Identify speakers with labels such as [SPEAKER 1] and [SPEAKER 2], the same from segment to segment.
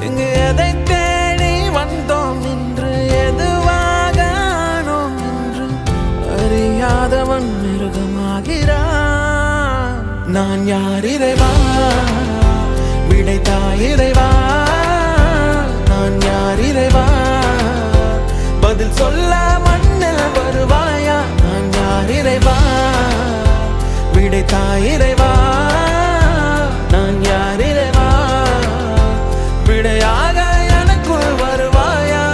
[SPEAKER 1] இங்கு எதை தேடி வந்தோம் என்று எதுவாக ஆனோம் என்று அறியாதவன் மிருகமாகிறான். நான் யார் இறைவா, விடைத்தாய் இறைவா. நான் யார் இறைவா, பதில் சொல்ல மண்ணில் வருவாயா. நான் யார் இறைவா, விடைத்தாய் இறைவா. நான் யார் இறைவா, விடையாக எனக்குள் வருவாயா.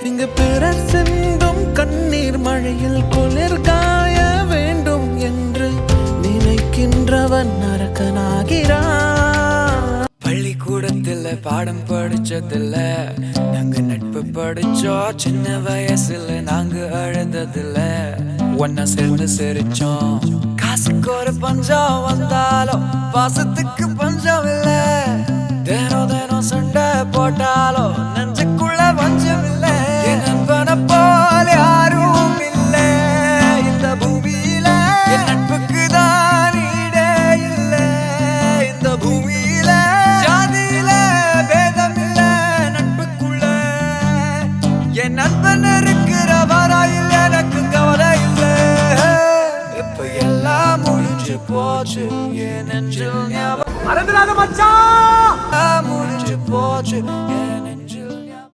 [SPEAKER 1] இங்கு பிறர் சிந்தும் கண்ணீர் மழையில் குளிர் காய வேண்டும் என்று நினைக்கின்றவன் நரக்கனாகிறான்.
[SPEAKER 2] பள்ளிக்கூடத்துல பாடம் படிச்சதில்ல, நாங்க நட்பு படிச்சோம். சின்ன வயசுல நாங்க அழுததில்ல, ஒன்னா சேர்ந்து சிரிச்சோம். காசுக்கு ஒரு பஞ்சம் வந்தாலும் பாசத்துக்கு பஞ்சம் இல்ல. தினம் தினம் சண்டை போட்டாலும் நெஞ்சுக்குள்ள பஞ்சம் இல்ல. என் நண்பனை போல யாரும் இல்ல இந்த பூமியில. என் நட்புக்கு தான் ஈடே இல்ல இந்த பூமியில. ஜாதியில பேதம் இல்ல நட்புக்குள்ள. என் நண்பன் இருக்கிற வரையில் எனக்கு கவலை இல்ல. இப்ப எல்லாம் முடிஞ்சு போச்சு, என் நெஞ்சில் ஞாபகம் முடிஞ்சு போச்சு.